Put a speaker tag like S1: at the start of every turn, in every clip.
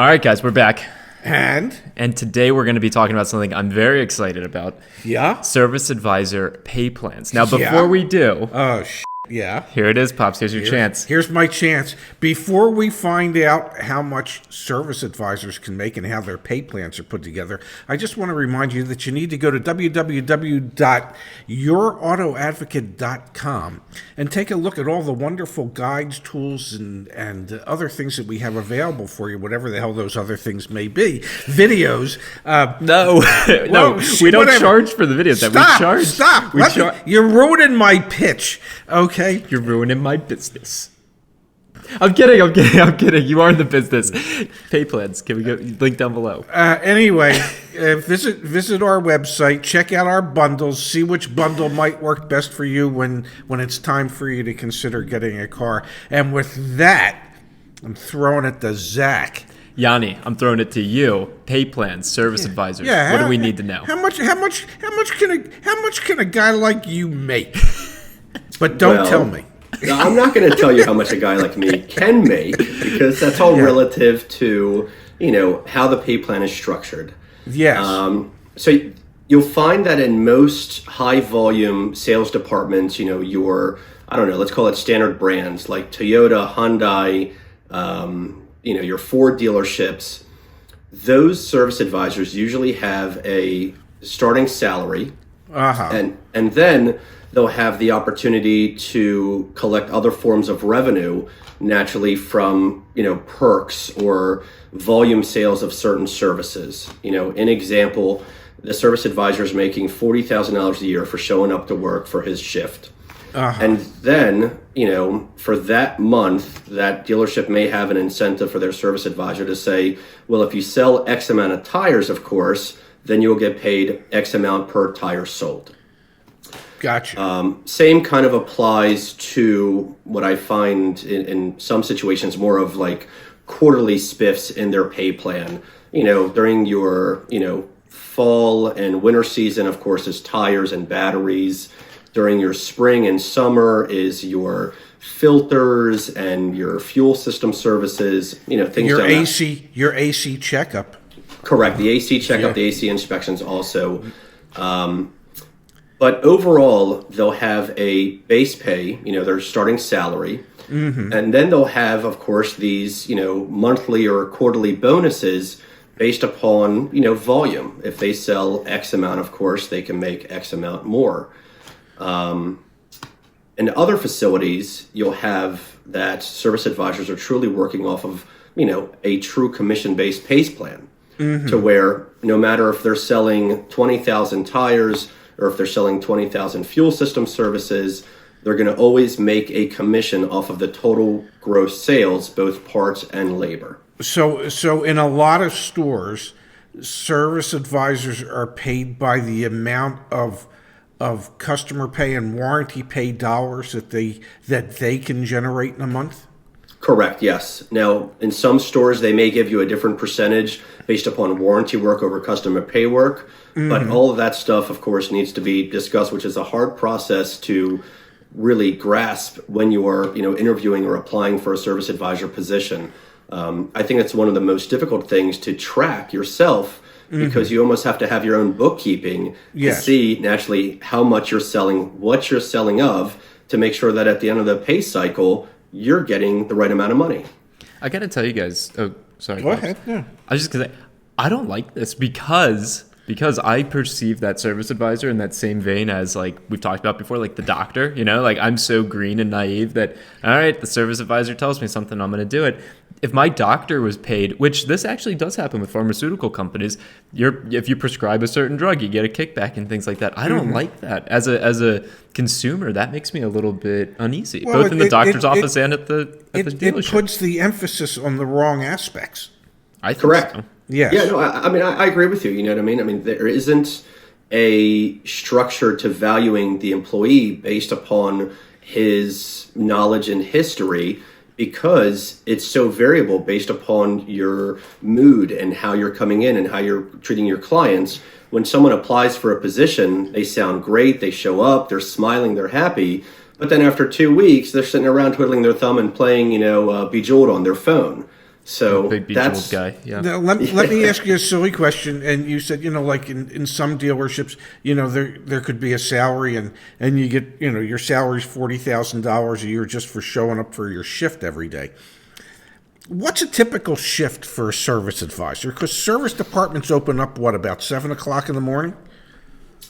S1: All right, guys, we're back.
S2: And
S1: today we're going to be talking about something I'm very excited about.
S2: yeah,
S1: Service Advisor pay plans. Now, before
S2: Yeah.
S1: we do,
S2: yeah.
S1: here it is, Pops. Here's your chance.
S2: Here's my chance. Before we find out how much service advisors can make and how their pay plans are put together, I just want to remind you that you need to go to www.yourautoadvocate.com and take a look at all the wonderful guides, tools, and other things that we have available for you, whatever the hell those other things may be. Videos.
S1: No, no, we don't
S2: whatever.
S1: charge for the videos.
S2: Stop!
S1: We charge.
S2: Stop!
S1: We
S2: You're ruining my pitch. Okay.
S1: You're ruining my business. I'm kidding. You are in the business. Pay plans. Can we go link down below?
S2: Anyway, visit our website, check out our bundles, see which bundle might work best for you when it's time for you to consider getting a car. And with that, I'm throwing it to Zach.
S1: Yanni, I'm throwing it to you. Pay plans, service advisors.
S2: Yeah,
S1: What do we need to know?
S2: How much can a guy like you make? But don't tell me.
S3: No, I'm not going to tell you how much a guy like me can make because that's all relative to, how the pay plan is structured.
S2: Yes.
S3: So you'll find that in most high volume sales departments, let's call it standard brands like Toyota, Hyundai, your Ford dealerships, those service advisors usually have a starting salary. And then they'll have the opportunity to collect other forms of revenue naturally from, perks or volume sales of certain services. In example, the service advisor is making $40,000 a year for showing up to work for his shift. And then, for that month, that dealership may have an incentive for their service advisor to say, well, if you sell X amount of tires, of course, then you'll get paid X amount per tire sold.
S2: Gotcha.
S3: Same kind of applies to what I find in some situations more of like quarterly spiffs in their pay plan. During your, fall and winter season, of course, is tires and batteries. During your spring and summer is your filters and your fuel system services, things
S2: your
S3: like
S2: AC, your AC checkup.
S3: Correct. The AC checkup, the AC inspections also. But overall, they'll have a base pay, their starting salary. And then they'll have, of course, these, monthly or quarterly bonuses based upon, volume. If they sell X amount, of course, they can make X amount more. In other facilities, you'll have that service advisors are truly working off of, a true commission-based pay plan to where no matter if they're selling 20,000 tires or if they're selling 20,000 fuel system services, they're going to always make a commission off of the total gross sales, both parts and labor.
S2: So in a lot of stores, service advisors are paid by the amount of customer pay and warranty pay dollars that they can generate in a month?
S3: Correct, yes. Now, in some stores, they may give you a different percentage based upon warranty work over customer pay work, but all of that stuff, of course, needs to be discussed, which is a hard process to really grasp when you are, interviewing or applying for a service advisor position. I think it's one of the most difficult things to track yourself because you almost have to have your own bookkeeping to see naturally how much you're selling, what you're selling of, to make sure that at the end of the pay cycle, you're getting the right amount of money.
S1: I got to tell you guys. Oh, sorry.
S2: Go
S1: Pops.
S2: ahead. Yeah.
S1: I was just going to say, I don't like this because I perceive that service advisor in that same vein as, like we've talked about before, like the doctor, like I'm so green and naive that, all right, the service advisor tells me something, I'm going to do it. If my doctor was paid, which this actually does happen with pharmaceutical companies, if you prescribe a certain drug, you get a kickback and things like that. I don't like that. As a consumer, that makes me a little bit uneasy, both in the doctor's office and at the dealership.
S2: It puts the emphasis on the wrong aspects.
S1: I think
S3: Correct.
S1: So.
S2: Yes.
S3: Yeah, no, I agree with you. You know what I mean? I mean, there isn't a structure to valuing the employee based upon his knowledge and history because it's so variable based upon your mood and how you're coming in and how you're treating your clients. When someone applies for a position, they sound great, they show up, they're smiling, they're happy. But then after 2 weeks, they're sitting around twiddling their thumb and playing, Bejeweled on their phone. So
S1: Big beach
S3: that's
S1: guy. Yeah.
S2: Now, let me ask you a silly question. And you said, like in some dealerships, there could be a salary and you get, your salary's $40,000 a year just for showing up for your shift every day. What's a typical shift for a service advisor? Because service departments open up, about 7 o'clock in the morning?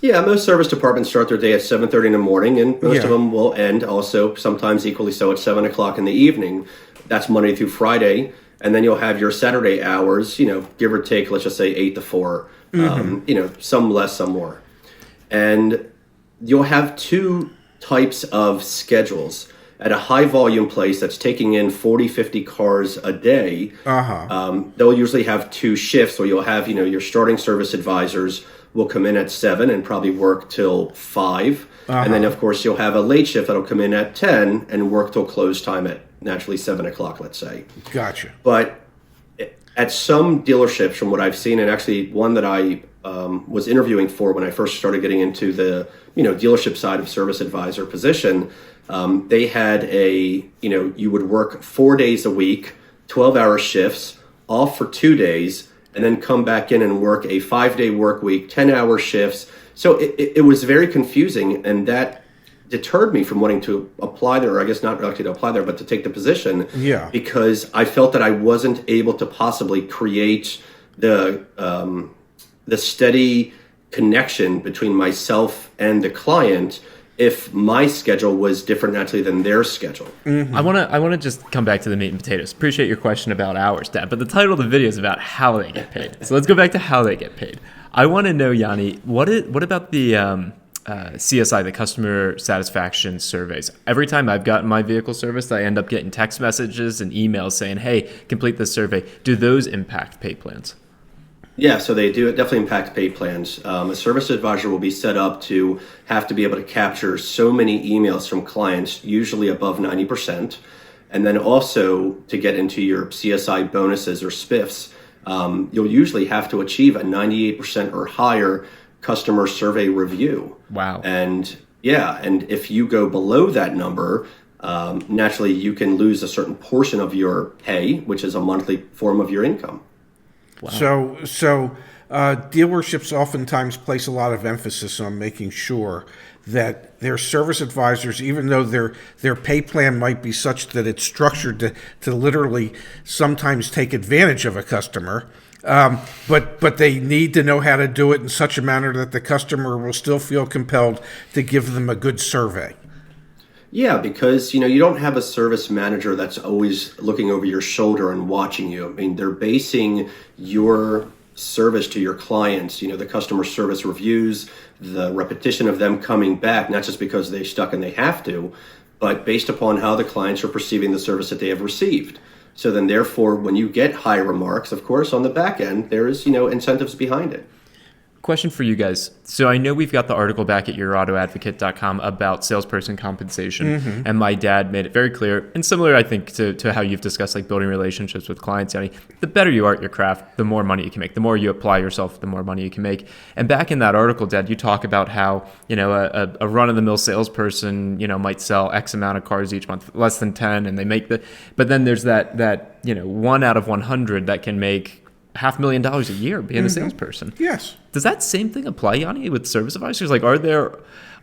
S3: Yeah, most service departments start their day at 7:30 in the morning, and most
S2: Yeah.
S3: of them will end also sometimes equally so at 7 o'clock in the evening. That's Monday through Friday. And then you'll have your Saturday hours, give or take, let's just say 8 to 4, some less, some more. And you'll have two types of schedules. At a high volume place that's taking in 40, 50 cars a day, they'll usually have two shifts where you'll have, your starting service advisors will come in at 7 and probably work till 5. And then, of course, you'll have a late shift that'll come in at 10 and work till close time at naturally 7 o'clock, let's say.
S2: Gotcha.
S3: But at some dealerships, from what I've seen, and actually one that I was interviewing for when I first started getting into the dealership side of service advisor position, they had you would work 4 days a week, 12-hour shifts, off for 2 days, and then come back in and work a 5-day work week, 10-hour shifts. So it was very confusing, and that deterred me from wanting to apply there, or I guess not actually to apply there, but to take the position.
S2: Yeah.
S3: Because I felt that I wasn't able to possibly create the steady connection between myself and the client if my schedule was different naturally than their schedule.
S1: Mm-hmm. I want to just come back to the meat and potatoes. Appreciate your question about hours, Dad, but the title of the video is about how they get paid. So let's go back to how they get paid. I want to know, Yanni, what about the CSI, the customer satisfaction surveys? Every time I've gotten my vehicle serviced, I end up getting text messages and emails saying, hey, complete this survey. Do those impact pay plans?
S3: Yeah, so they do definitely impact pay plans. A service advisor will be set up to have to be able to capture so many emails from clients, usually above 90%. And then also to get into your CSI bonuses or spiffs, you'll usually have to achieve a 98% or higher customer survey review.
S1: Wow.
S3: And if you go below that number, naturally you can lose a certain portion of your pay, which is a monthly form of your income.
S2: Wow. So dealerships oftentimes place a lot of emphasis on making sure that their service advisors, even though their pay plan might be such that it's structured to literally sometimes take advantage of a customer, but they need to know how to do it in such a manner that the customer will still feel compelled to give them a good survey.
S3: Yeah, because you don't have a service manager that's always looking over your shoulder and watching you. I mean, they're basing your service to your clients, the customer service reviews, the repetition of them coming back, not just because they're stuck and they have to, but based upon how the clients are perceiving the service that they have received. So then therefore, when you get high remarks, of course, on the back end, there is, incentives behind it.
S1: Question for you guys. So I know we've got the article back at yourautoadvocate.com about salesperson compensation, and my dad made it very clear, and similar, I think, to how you've discussed like building relationships with clients, Yanni, the better you are at your craft, the more money you can make. The more you apply yourself, the more money you can make. And back in that article, Dad, you talk about how, a run-of-the-mill salesperson, might sell X amount of cars each month, less than 10, and they make but then there's that 1 out of 100 that can make $500,000 a year being a salesperson.
S2: Yes.
S1: Does that same thing apply, Yanni, with service advisors? Like, are there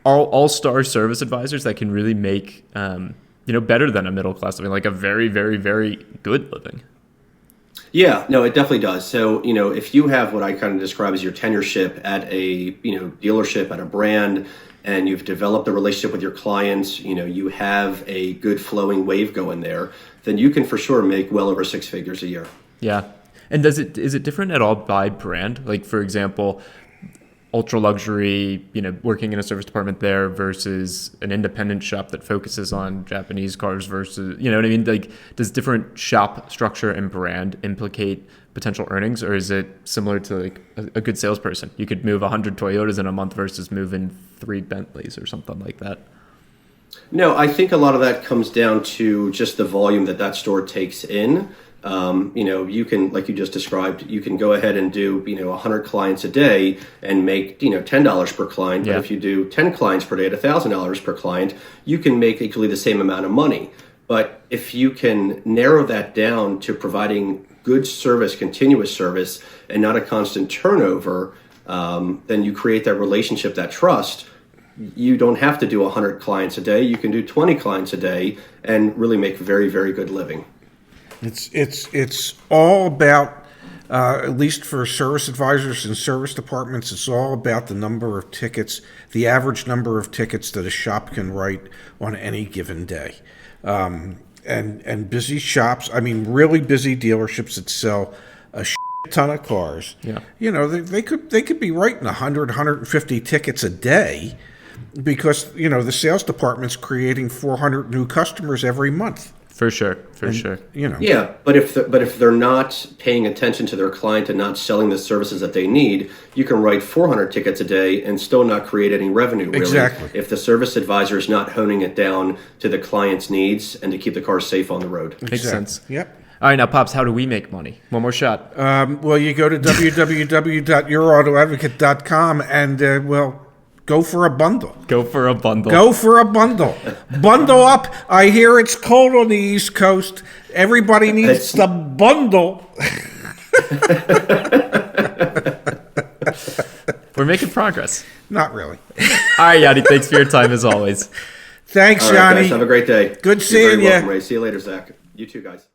S1: all-star service advisors that can really make, better than a middle class living, like a very, very, very good living?
S3: Yeah, no, it definitely does. So, if you have what I kind of describe as your tenureship at a, dealership, at a brand, and you've developed a relationship with your clients, you have a good flowing wave going there, then you can for sure make well over 6 figures a year.
S1: Yeah. And is it different at all by brand? Like, for example, ultra luxury, working in a service department there versus an independent shop that focuses on Japanese cars versus, you know what I mean? Like, does different shop structure and brand implicate potential earnings, or is it similar to like a good salesperson? You could move 100 Toyotas in a month versus moving 3 Bentleys or something like that.
S3: No, I think a lot of that comes down to just the volume that store takes in. You can, like you just described, you can go ahead and do, 100 clients a day and make, $10 per client.
S1: Yeah.
S3: But if you do 10 clients per day at $1,000 per client, you can make equally the same amount of money. But if you can narrow that down to providing good service, continuous service, and not a constant turnover, then you create that relationship, that trust. You don't have to do 100 clients a day. You can do 20 clients a day and really make very, very good living.
S2: It's all about, at least for service advisors and service departments, it's all about the number of tickets, the average number of tickets that a shop can write on any given day. And busy shops, I mean, really busy dealerships that sell a ton of cars.
S1: Yeah.
S2: You know, they could be writing 100, 150 tickets a day because, you know, the sales department's creating 400 new customers every month.
S1: For sure. Sure.
S2: You know.
S3: Yeah, but if they're not paying attention to their client and not selling the services that they need, you can write 400 tickets a day and still not create any revenue. Really,
S2: Exactly.
S3: if the service advisor is not honing it down to the client's needs and to keep the car safe on the road.
S1: Makes sense.
S2: Yep.
S1: All right, now, Pops, how do we make money? One more shot.
S2: Well, you go to www.yourautoadvocate.com and, go for a bundle.
S1: Go for a bundle.
S2: Go for a bundle. Bundle up. I hear it's cold on the East Coast. Everybody needs the bundle.
S1: We're making progress.
S2: Not really.
S1: All right, Yanni, thanks for your time as always.
S2: Thanks,
S3: All right,
S2: Yanni.
S3: guys, have a great day.
S2: Good
S3: You're very
S2: seeing ya.
S3: welcome, Ray. See you later, Zach. You too, guys.